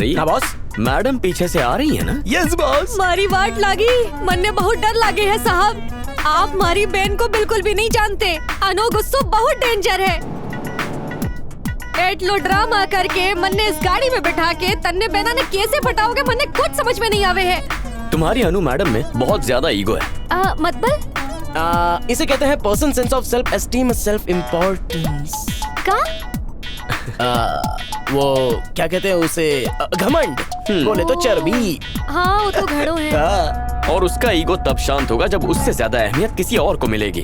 चारी। हाँ boss. Madam पीछे से आ रही है ना? Yes boss. मारी वाट लागी, मन ने बहुत डर लागे है साहब। आप मारी बहन को बिल्कुल भी नहीं जानते। अनो गुस्सो बहुत डेंजर है। एटलो ड्रामा करके मन ने इस गाड़ी में बिठा के तन्ने बहना ने कैसे पटाओगे, मन ने कुछ समझ में नहीं आवे है। तुम्हारी अनु मैडम में बहुत ज्यादा ईगो है। मतलब इसे कहते हैं person sense of self esteem, self importance का? वो क्या कहते हैं उसे, घमंड बोले तो चर्बी। हाँ वो तो घड़ो है। और उसका ईगो तब शांत होगा जब उससे ज्यादा अहमियत किसी और को मिलेगी।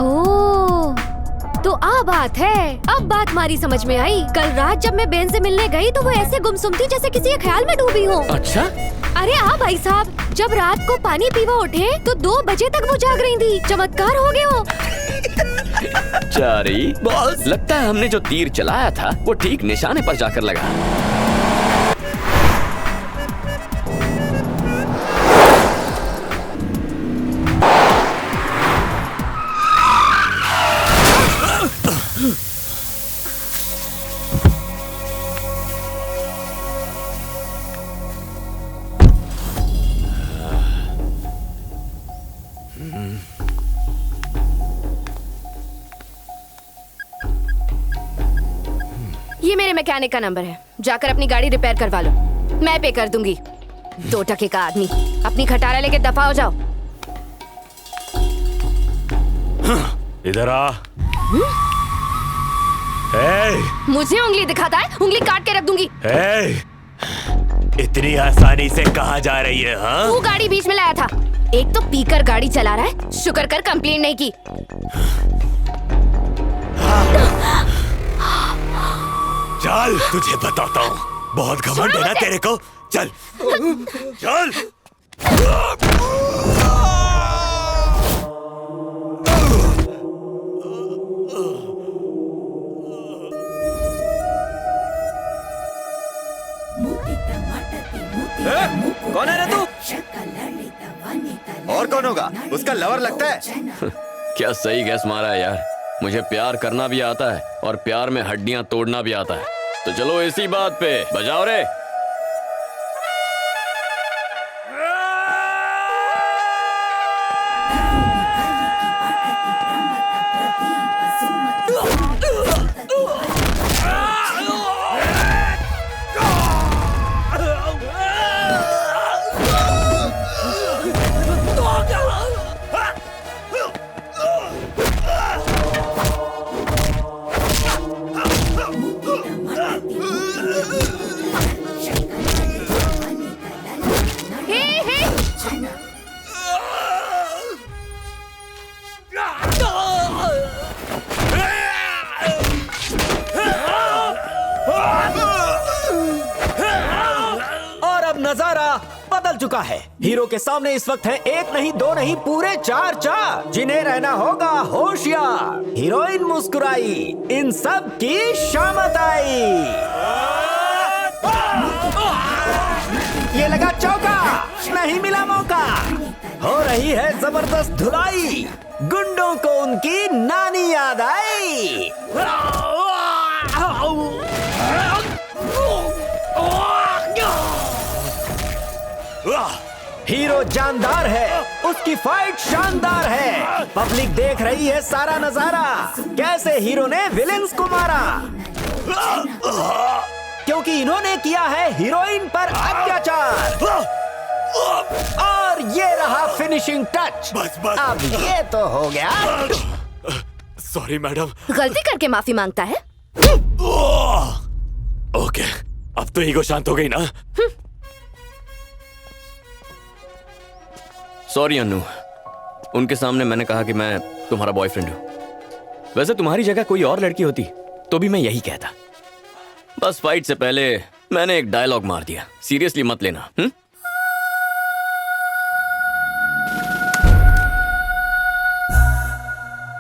ओह, तो आ बात है। अब बात मारी समझ में आई। कल रात जब मैं बहन से मिलने गई तो वो ऐसे गुमसुम थी जैसे किसी के ख्याल में डूबी हो। अच्छा? अरे हाँ भाई साहब, जब रात को पानी पीवा उठे तो 2 बजे तक वो जाग रही थी। चमत्कार हो गए हो। चारी बॉस, लगता है हमने जो तीर चलाया था वो ठीक निशाने पर जाकर लगा। ये मेरे मैकेनिक का नंबर है, जाकर अपनी गाड़ी रिपेयर करवा लो, मैं पे कर दूंगी। 2 टके का आदमी, अपनी खटारा लेके दफा हो जाओ। इधर आ। मुझे उंगली दिखाता है, उंगली काट के रख दूंगी। इतनी आसानी से कहाँ जा रही है? हाँ? तू गाड़ी बीच में लाया था। एक तो पीकर गाड़ी चला रहा है, शुक्र कर कंप्लेंट नहीं की। चल तुझे बताता हूँ, बहुत घमंड है ना तेरे को। चल चल। कौन है रे तू? और कौन होगा? उसका लवर लगता है। क्या सही गैस मारा है यार। मुझे प्यार करना भी आता है और प्यार में हड्डियां तोड़ना भी आता है। तो चलो इसी बात पे बजाओ रे। नजारा बदल चुका है। हीरो के सामने इस वक्त है 1 नहीं 2 नहीं पूरे 4 चार, जिन्हें रहना होगा होशियार। हीरोइन मुस्कुराई, इन सब की शामत आई। ये लगा चौका, नहीं मिला मौका। हो रही है जबरदस्त धुलाई, गुंडों को उनकी नानी याद आई। हीरो जानदार है, उसकी फाइट शानदार है। पब्लिक देख रही है सारा नजारा, कैसे हीरो ने विलेंस को मारा, क्योंकि इन्होंने किया है हीरोइन पर अत्याचार। और ये रहा फिनिशिंग टच। बस बस। अब ये तो हो गया। Sorry madam. गलती करके माफी मांगता है। ओके, अब तो ईगो शांत हो गई ना। सॉरी अन्नू, उनके सामने मैंने कहा कि मैं तुम्हारा बॉयफ्रेंड हूं। वैसे तुम्हारी जगह कोई और लड़की होती तो भी मैं यही कहता। बस फाइट से पहले मैंने एक डायलॉग मार दिया, सीरियसली मत लेना।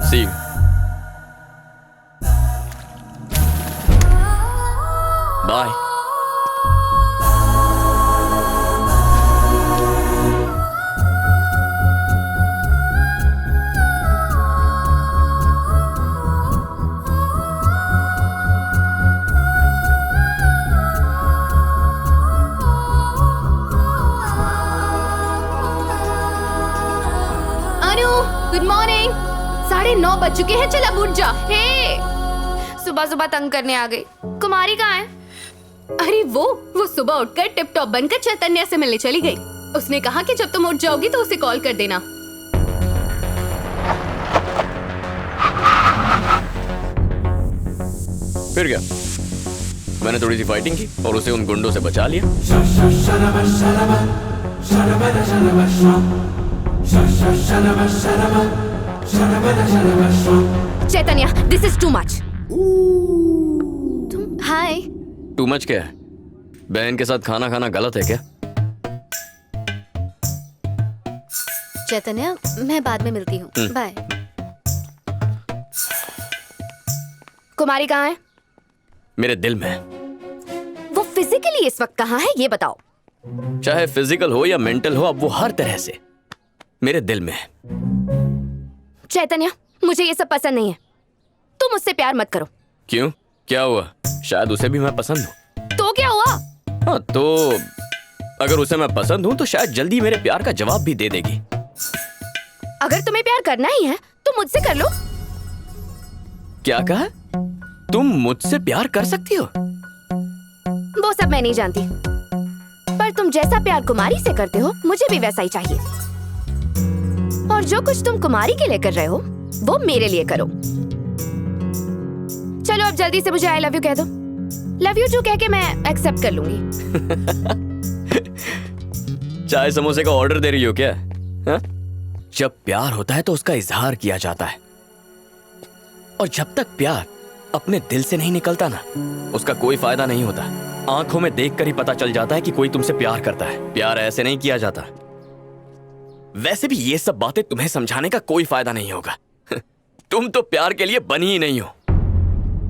सी बाय। 9 बज चुके हैं, चल अब उठ जा। हे, सुबह सुबह तंग करने आ गई। कुमारी कहाँ है? अरे वो सुबह उठकर टिप टॉप बनकर चैतन्या से मिलने चली गई। उसने कहा कि जब तुम उठ जाओगी तो उसे कॉल कर देना। फिर क्या, मैंने थोड़ी सी फाइटिंग की और उसे उन गुंडों से बचा लिया। Chaitanya, this is too much. Hi. Too much क्या है? बहन के साथ खाना खाना गलत है क्या? चैतन्या, मैं बाद में मिलती हूँ, बाय। कुमारी कहाँ है? मेरे दिल में। वो फिजिकली इस वक्त कहाँ है ये बताओ। चाहे फिजिकल हो या मेंटल हो, अब वो हर तरह से मेरे दिल में है। चैतन्या, मुझे ये सब पसंद नहीं है। तुम मुझसे प्यार मत करो। क्यों, क्या हुआ? शायद उसे भी मैं पसंद हूँ। तो क्या हुआ? हाँ, तो अगर उसे मैं पसंद हूँ तो शायद जल्दी मेरे प्यार का जवाब भी दे देगी। अगर तुम्हें प्यार करना ही है तो मुझसे कर लो। क्या कहा? तुम मुझसे प्यार कर सकती हो? वो सब मैं नहीं जानती, पर तुम जैसा प्यार कुमारी से करते हो मुझे भी वैसा ही चाहिए। और जो कुछ तुम कुमारी के लिए कर रहे हो वो मेरे लिए करो। चलो अब जल्दी से मुझे आई लव यू कह दो। लव यू टू कह के मैं एक्सेप्ट कर लूंगी। चाय समोसे का ऑर्डर दे रही हो क्या? हा? जब प्यार होता है तो उसका इजहार किया जाता है, और जब तक प्यार अपने दिल से नहीं निकलता ना, उसका कोई फायदा नहीं होता। आंखों में देखकर ही पता चल जाता है कि कोई तुमसे प्यार करता है। प्यार ऐसे नहीं किया जाता। वैसे भी ये सब बातें तुम्हें समझाने का कोई फायदा नहीं होगा। तुम तो प्यार के लिए बनी ही नहीं हो।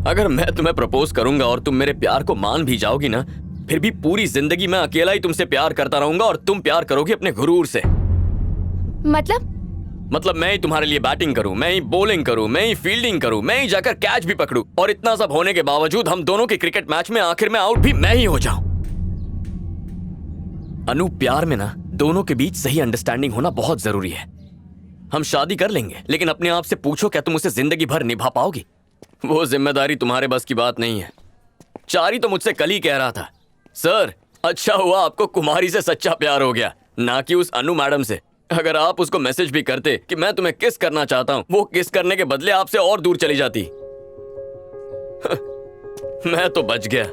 अगर मैं तुम्हें प्रपोज करूंगा और तुम मेरे प्यार को मान भी जाओगी ना, फिर भी पूरी जिंदगी मैं अकेला ही तुमसे प्यार करता रहूंगा और तुम प्यार करोगी अपने गुरूर से। मतलब मैं ही तुम्हारे लिए बैटिंग करूं, मैं ही बॉलिंग करूं, मैं ही फील्डिंग करूं, मैं ही जाकर कैच भी पकड़ूं, और इतना सब होने के बावजूद हम दोनों के क्रिकेट मैच में आखिर में आउट भी मैं ही हो जाऊं। अनु, प्यार में ना दोनों के बीच सही अंडरस्टैंडिंग होना बहुत जरूरी है। हम शादी कर लेंगे, लेकिन अपने आप से पूछो, क्या तुम उसे जिंदगी भर निभा पाओगी? वो जिम्मेदारी तुम्हारे बस की बात नहीं है। चारी तो मुझसे कल ही कह रहा था, सर अच्छा हुआ आपको कुमारी से सच्चा प्यार हो गया, ना कि उस अनु मैडम से। अगर आप उसको मैसेज भी करते कि मैं तुम्हें किस करना चाहता हूं, वो किस करने के बदले आपसे और दूर चली जाती। मैं तो बच गया।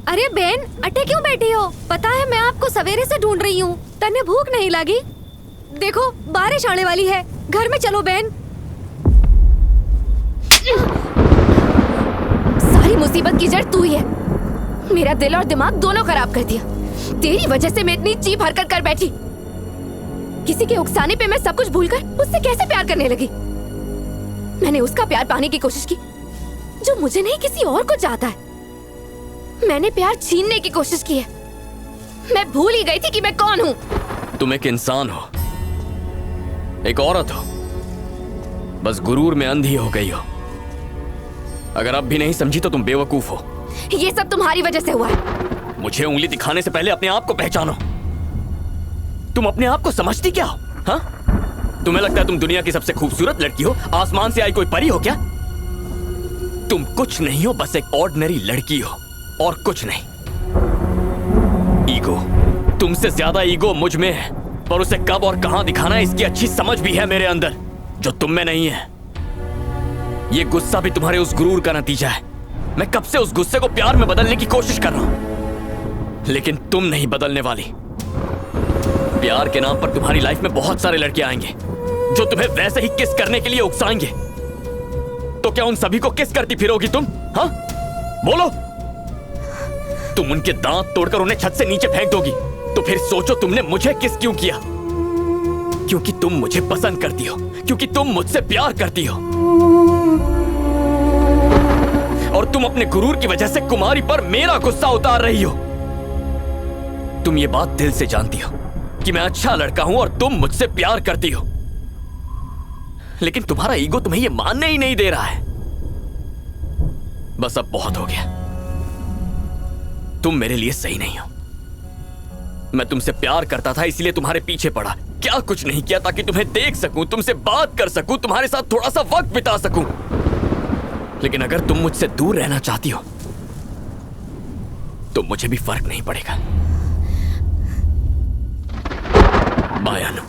अरे बहन, अटे क्यों बैठी हो? पता है मैं आपको सवेरे से ढूंढ रही हूँ। तन्ने भूख नहीं लगी? देखो बारिश आने वाली है, घर में चलो बहन। सारी मुसीबत की जड़ तू ही है। मेरा दिल और दिमाग दोनों खराब कर दिया। तेरी वजह से मैं इतनी चीप हरकत कर बैठी। किसी के उकसाने पे मैं सब कुछ भूलकर उससे कैसे प्यार करने लगी। मैंने उसका प्यार पाने की कोशिश की जो मुझे नहीं किसी और को चाहता है। मैंने प्यार छीनने की कोशिश की है। मैं भूल ही गई थी कि मैं कौन हूँ। तुम एक इंसान हो, एक औरत हो, बस गुरूर में अंधी हो गई हो। अगर अब भी नहीं समझी तो तुम बेवकूफ हो। ये सब तुम्हारी वजह से हुआ है। मुझे उंगली दिखाने से पहले अपने आप को पहचानो। तुम अपने आप को समझती क्या हो? हाँ? तुम्हें लगता है तुम दुनिया की सबसे खूबसूरत लड़की हो, आसमान से आई कोई परी हो क्या? तुम कुछ नहीं हो, बस एक ऑर्डिनरी लड़की हो और कुछ नहीं। ईगो, तुमसे ज्यादा ईगो मुझ में है। पर उसे कब और कहां दिखाना है इसकी अच्छी समझ भी है मेरे अंदर, जो तुम में नहीं है। ये गुस्सा भी तुम्हारे उस गुरूर का नतीजा है। मैं कब से उस गुस्से को प्यार में बदलने की कोशिश कर रहा हूं, लेकिन तुम नहीं बदलने वाली। प्यार के नाम पर तुम्हारी लाइफ में बहुत सारे लड़के आएंगे जो तुम्हें वैसे ही किस करने के लिए उकसाएंगे। तो क्या उन सभी को किस करती फिरोगी तुम? हाँ, बोलो। तुम उनके दांत तोड़कर उन्हें छत से नीचे फेंक दोगी, तो फिर सोचो तुमने मुझे किस क्यों किया? क्योंकि तुम मुझे पसंद करती हो, क्योंकि तुम मुझसे प्यार करती हो, और तुम अपने गुरूर की वजह से कुमारी पर मेरा गुस्सा उतार रही हो। तुम ये बात दिल से जानती हो कि मैं अच्छा लड़का हूं और तुम मुझसे प्यार करती हो, लेकिन तुम्हारा ईगो तुम्हें ये मानने ही नहीं दे रहा है। बस अब बहुत हो गया। तुम मेरे लिए सही नहीं हो। मैं तुमसे प्यार करता था इसलिए तुम्हारे पीछे पड़ा, क्या कुछ नहीं किया ताकि तुम्हें देख सकूं, तुमसे बात कर सकूं, तुम्हारे साथ थोड़ा सा वक्त बिता सकूं। लेकिन अगर तुम मुझसे दूर रहना चाहती हो तो मुझे भी फर्क नहीं पड़ेगा। बाय अनु।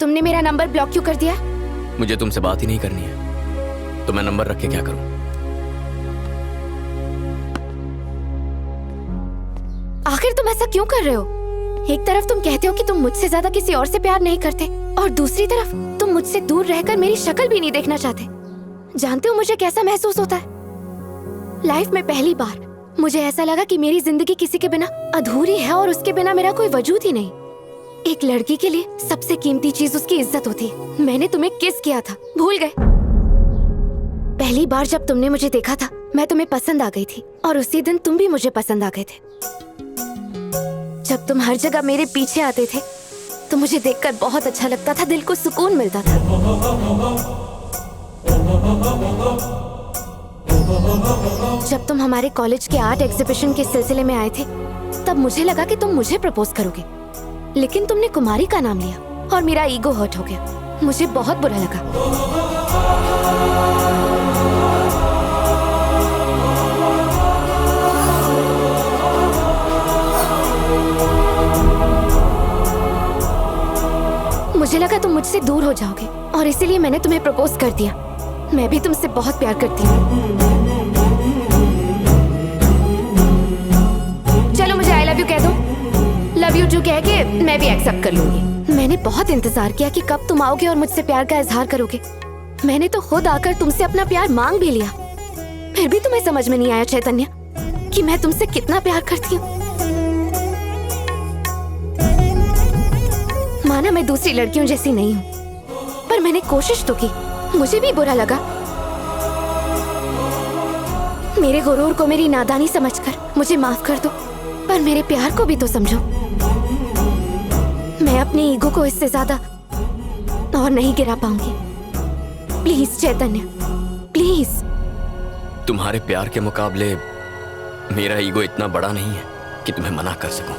तुमने मेरा नंबर ब्लॉक क्यों कर दिया? मुझे तुमसे बात ही नहीं करनी है, तो मैं नंबर रख के क्या करूं? आखिर तुम ऐसा क्यों कर रहे हो? एक तरफ तुम कहते हो कि तुम मुझसे ज्यादा किसी और से प्यार नहीं करते, और दूसरी तरफ तुम मुझसे दूर रहकर मेरी शक्ल भी नहीं देखना चाहते। जानते हो मुझे कैसा महसूस होता है? लाइफ में पहली बार मुझे ऐसा लगा कि मेरी जिंदगी किसी के बिना अधूरी है और उसके बिना मेरा कोई वजूद ही नहीं। एक लड़की के लिए सबसे कीमती चीज उसकी इज्जत होती है। मैंने तुम्हें किस किया था, भूल गए? पहली बार जब तुमने मुझे देखा था मैं तुम्हें पसंद आ गई थी, और उसी दिन तुम भी मुझे पसंद आ गए थे। जब तुम हर जगह मेरे पीछे आते थे तो मुझे देखकर बहुत अच्छा लगता था, दिल को सुकून मिलता था। जब तुम हमारे कॉलेज के आर्ट एग्जीबिशन के सिलसिले में आए थे तब मुझे लगा कि तुम मुझे प्रपोज करोगे, लेकिन तुमने कुमारी का नाम लिया और मेरा ईगो हर्ट हो गया। मुझे बहुत बुरा लगा। मुझे लगा तुम मुझसे दूर हो जाओगे और इसीलिए मैंने तुम्हें प्रपोज कर दिया। मैं भी तुमसे बहुत प्यार करती हूँ। चलो मुझे आई लव यू कह दो। लव यू टू कह के मैं भी एक्सेप्ट कर लूंगी। मैंने बहुत इंतजार किया कि कब तुम आओगे और मुझसे प्यार का इजहार करोगे। मैंने तो खुद आकर तुमसे अपना प्यार मांग भी लिया, फिर भी तुम्हें समझ में नहीं आया चैतन्य कि मैं तुमसे कितना प्यार करती हूँ। माना मैं दूसरी लड़कियों जैसी नहीं हूँ, पर मैंने कोशिश तो की। मुझे भी बुरा लगा। मेरे गुरूर को मेरी नादानी समझकर मुझे माफ कर दो, पर मेरे प्यार को भी तो समझो। मैं अपने ईगो को इससे ज्यादा और नहीं गिरा पाऊंगी। Please Chaitanya, please. तुम्हारे प्यार के मुकाबले मेरा ईगो इतना बड़ा नहीं है कि तुम्हें मना कर सकूं।